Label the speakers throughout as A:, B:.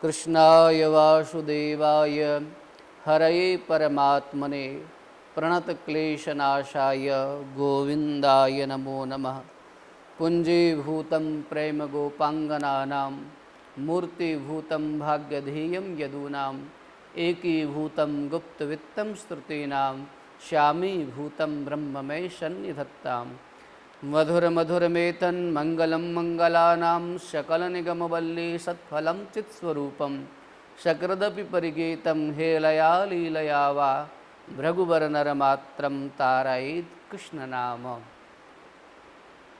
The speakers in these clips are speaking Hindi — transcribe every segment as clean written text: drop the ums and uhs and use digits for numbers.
A: कृष्णाय वासुदेवाय हरये परमात्मने प्रणतक्लेशनाशाय गोविन्दाय नमो नमः। पुञ्जीभूतं प्रेम गोपाङ्गनानां मूर्तिभूतं भाग्यधेयं यदूनाम् एकीभूतं गुप्तवित्तं श्रुतीनां श्यामीभूतं ब्रह्ममय सन्निधत्ताम्। मधुरमधुरमेतन् मङ्गलं मङ्गलानां सकलनिगमवल्ली सत्फलं चित्स्वरूपं शक्रदपि परिगीतं हेलया लीलया वा भृगुवरनरमात्रं तारयेत् कृष्णनाम।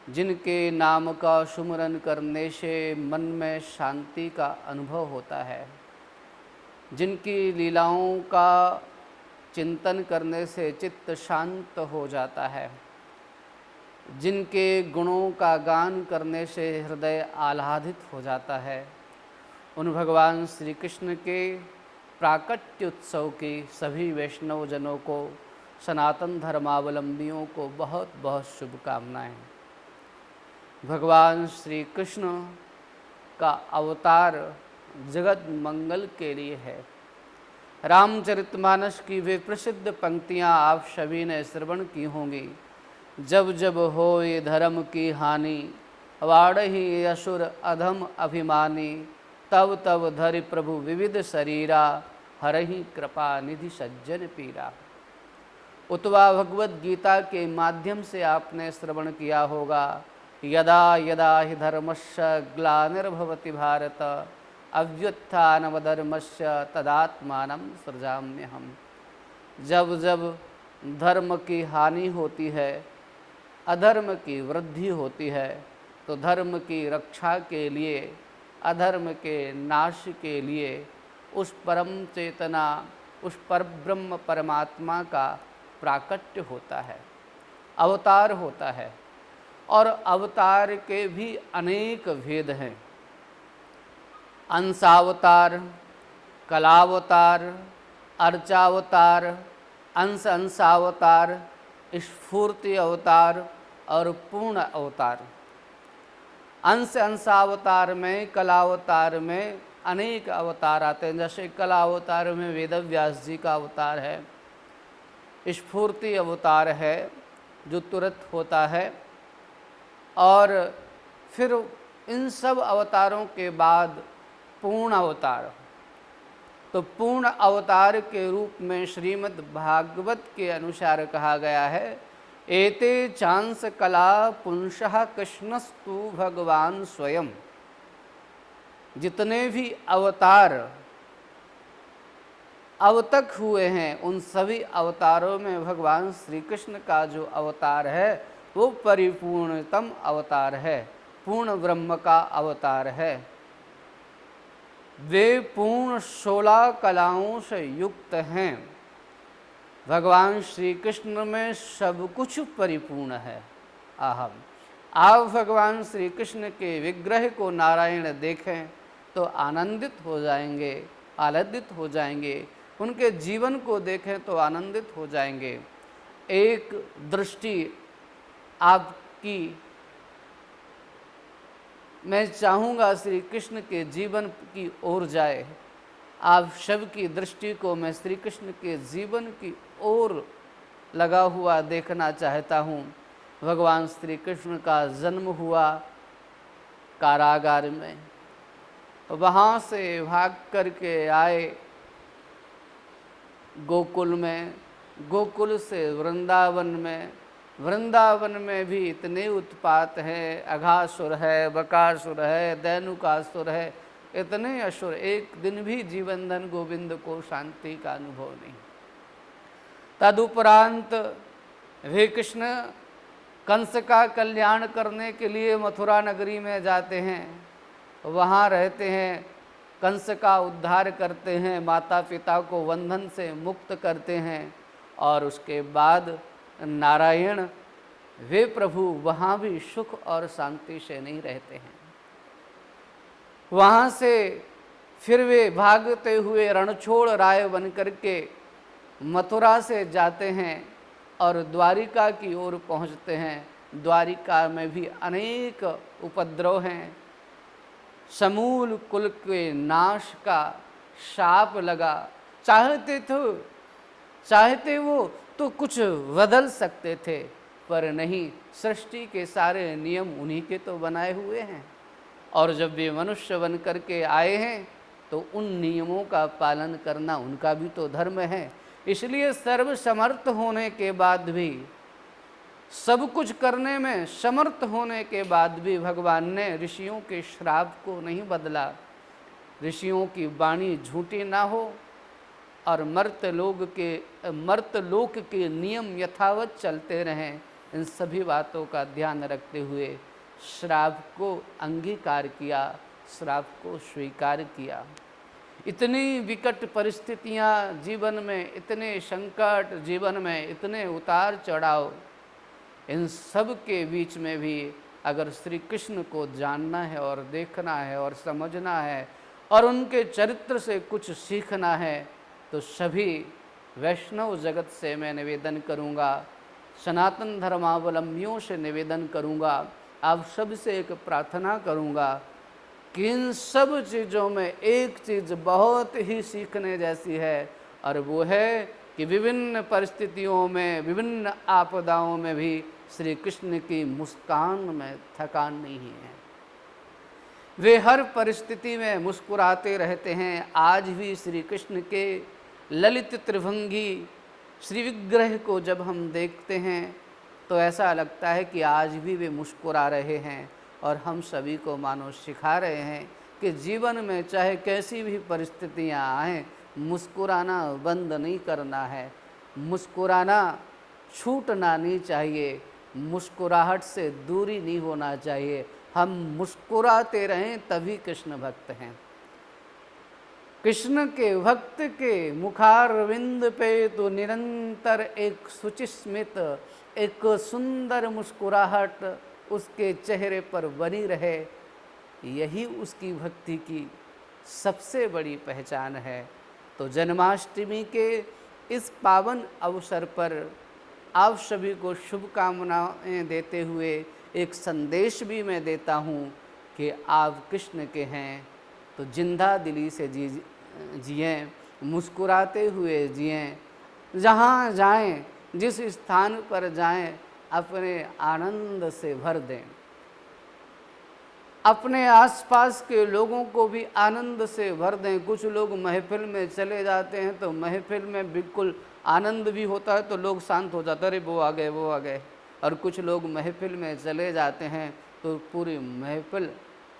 A: जिनके नाम का सुमरन करने से मन में शांति का अनुभव होता है, जिनकी लीलाओं का चिंतन करने से चित्त शांत हो जाता है, जिनके गुणों का गान करने से हृदय आह्लादित हो जाता है, उन भगवान श्री कृष्ण के प्राकट्य उत्सव की सभी वैष्णव जनों को, सनातन धर्मावलंबियों को बहुत बहुत शुभकामनाएं। भगवान श्री कृष्ण का अवतार जगत मंगल के लिए है। रामचरितमानस की वे प्रसिद्ध पंक्तियां आप सभी ने श्रवण की होंगी। जब जब हो ये धर्म की हानि, वाड़ही असुर अधम अभिमानी, तब तब धरि प्रभु विविध शरीरा, हरहि कृपा निधि सज्जन पीरा। उतवा भगवत गीता के माध्यम से आपने श्रवण किया होगा। यदा यदा हि धर्मस्य ग्लानिर्भवति भारत, अभ्युत्थानमधर्मस्य तदात्मानं सृजाम्यहम्। जब जब धर्म की हानि होती है, अधर्म की वृद्धि होती है, तो धर्म की रक्षा के लिए, अधर्म के नाश के लिए उस परम चेतना, उस परब्रह्म परमात्मा का प्राकट्य होता है, अवतार होता है। और अवतार के भी अनेक भेद हैं। अंशावतार, कलावतार, अर्चावतार, अंशावतार, स्फूर्ति अवतार और पूर्ण अवतार। अंशावतार में, कलावतार में अनेक अवतार आते हैं। जैसे कलावतार में वेदव्यास जी का अवतार है, स्फूर्ति अवतार है जो तुरंत होता है, और फिर इन सब अवतारों के बाद पूर्ण अवतार। तो पूर्ण अवतार के रूप में श्रीमद् भागवत के अनुसार कहा गया है, एते चांस कला पुंसः कृष्णस्तु भगवान स्वयं। जितने भी अवतार अब तक हुए हैं, उन सभी अवतारों में भगवान श्री कृष्ण का जो अवतार है वो परिपूर्णतम अवतार है, पूर्ण ब्रह्म का अवतार है। वे पूर्ण 16 कलाओं से युक्त हैं। भगवान श्री कृष्ण में सब कुछ परिपूर्ण है। आप भगवान श्री कृष्ण के विग्रह को नारायण देखें तो आनंदित हो जाएंगे, आह्लादित हो जाएंगे। उनके जीवन को देखें तो आनंदित हो जाएंगे। एक दृष्टि आपकी, मैं चाहूँगा श्री कृष्ण के जीवन की ओर जाए। आप सबकी दृष्टि को मैं श्री कृष्ण के जीवन की ओर लगा हुआ देखना चाहता हूँ। भगवान श्री कृष्ण का जन्म हुआ कारागार में, वहाँ से भाग करके आए गोकुल में, गोकुल से वृंदावन में। वृंदावन में भी इतने उत्पात हैं, अघासुर है, बकासुर है, दैनुकासुर है, इतने असुर, एक दिन भी जीवनधन गोविंद को शांति का अनुभव नहीं। तदुपरांत वे कृष्ण कंस का कल्याण करने के लिए मथुरा नगरी में जाते हैं, वहाँ रहते हैं, कंस का उद्धार करते हैं, माता पिता को बंधन से मुक्त करते हैं, और उसके बाद नारायण वे प्रभु वहाँ भी सुख और शांति से नहीं रहते हैं। वहाँ से फिर वे भागते हुए रणछोड़ राय बन करके मथुरा से जाते हैं और द्वारिका की ओर पहुँचते हैं। द्वारिका में भी अनेक उपद्रव हैं। समूल कुल के नाश का शाप लगा। चाहते वो तो कुछ बदल सकते थे, पर नहीं, सृष्टि के सारे नियम उन्हीं के तो बनाए हुए हैं। और जब वे मनुष्य बन करके आए हैं तो उन नियमों का पालन करना उनका भी तो धर्म है। इसलिए सर्वसमर्थ होने के बाद भी, सब कुछ करने में समर्थ होने के बाद भी भगवान ने ऋषियों के श्राप को नहीं बदला। ऋषियों की वाणी झूठी ना हो और मर्तलोक के नियम यथावत चलते रहें, इन सभी बातों का ध्यान रखते हुए श्राप को अंगीकार किया, श्राप को स्वीकार किया। इतनी विकट परिस्थितियां जीवन में, इतने संकट जीवन में, इतने उतार चढ़ाव, इन सब के बीच में भी अगर श्री कृष्ण को जानना है और देखना है और समझना है और उनके चरित्र से कुछ सीखना है, तो सभी वैष्णव जगत से मैं निवेदन करूंगा, सनातन धर्मावलंबियों से निवेदन करूंगा, आप सब से एक प्रार्थना करूंगा कि इन सब चीज़ों में एक चीज़ बहुत ही सीखने जैसी है, और वो है कि विभिन्न परिस्थितियों में, विभिन्न आपदाओं में भी श्री कृष्ण की मुस्कान में थकान नहीं है। वे हर परिस्थिति में मुस्कुराते रहते हैं। आज भी श्री कृष्ण के ललित त्रिभंगी श्री विग्रह को जब हम देखते हैं तो ऐसा लगता है कि आज भी वे मुस्कुरा रहे हैं और हम सभी को मानो सिखा रहे हैं कि जीवन में चाहे कैसी भी परिस्थितियां आएँ, मुस्कुराना बंद नहीं करना है, मुस्कुराना छूटना नहीं चाहिए, मुस्कुराहट से दूरी नहीं होना चाहिए। हम मुस्कुराते रहें तभी कृष्ण भक्त हैं। कृष्ण के भक्त के मुखारविंद पे तो निरंतर एक सुचिस्मित, एक सुंदर मुस्कुराहट उसके चेहरे पर बनी रहे, यही उसकी भक्ति की सबसे बड़ी पहचान है। तो जन्माष्टमी के इस पावन अवसर पर आप सभी को शुभकामनाएं देते हुए एक संदेश भी मैं देता हूँ कि आप कृष्ण के हैं तो जिंदा दिली से जिएं, मुस्कुराते हुए जिएं, जहाँ जाएं, जिस स्थान पर जाएं, अपने आनंद से भर दें, अपने आसपास के लोगों को भी आनंद से भर दें। कुछ लोग महफिल में चले जाते हैं तो महफिल में बिल्कुल आनंद भी होता है तो लोग शांत हो जाते हैं, अरे वो आ गए, वो आ गए। और कुछ लोग महफिल में चले जाते हैं तो पूरी महफिल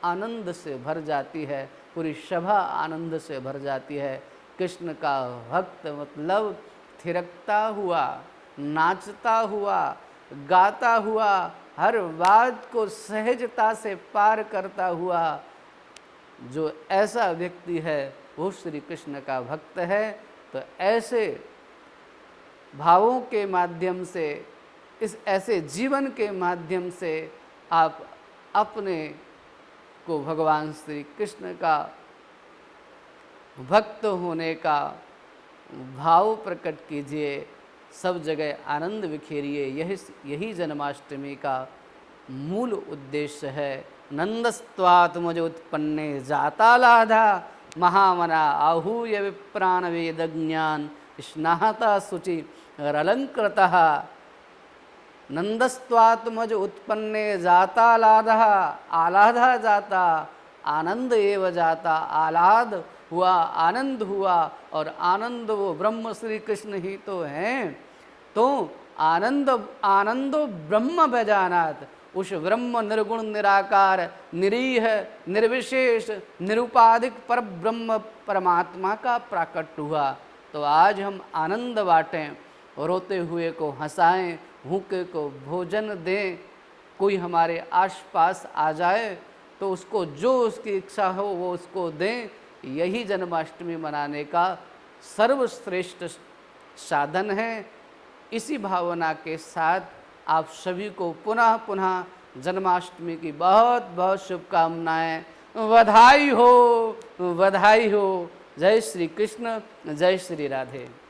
A: आनंद से भर जाती है, पूरी सभा आनंद से भर जाती है। कृष्ण का भक्त मतलब थिरकता हुआ, नाचता हुआ, गाता हुआ, हर बात को सहजता से पार करता हुआ जो ऐसा व्यक्ति है वो श्री कृष्ण का भक्त है। तो ऐसे भावों के माध्यम से, इस ऐसे जीवन के माध्यम से आप अपने को भगवान श्री कृष्ण का भक्त होने का भाव प्रकट कीजिए, सब जगह आनंद बिखेरिए। यही जन्माष्टमी का मूल उद्देश्य है। नंदस्त्वात्मज उत्पन्ने जातालाधा महामना आहूय विप्राण वेद ज्ञान स्नाहता शुचि रलंकृतः। नंदस्त्वात्मज उत्पन्ने जातालाधः, आलाधा जाता, आनंद एव जाता, आलाद हुआ, आनंद हुआ, और आनंद वो ब्रह्म श्री कृष्ण ही तो हैं। तो आनंदो ब्रह्म बजानात, उस ब्रह्म निर्गुण निराकार निरीह निर्विशेष निरुपाधिक पर ब्रह्म परमात्मा का प्राकट हुआ। तो आज हम आनंद बाँटें, रोते हुए को हंसाएं, भूखे को भोजन दें। कोई हमारे आसपास आ जाए तो उसको जो उसकी इच्छा हो वो उसको दें। यही जन्माष्टमी मनाने का सर्वश्रेष्ठ साधन है। इसी भावना के साथ आप सभी को पुनः पुनः जन्माष्टमी की बहुत बहुत शुभकामनाएं। बधाई हो, बधाई हो। जय श्री कृष्ण, जय श्री राधे।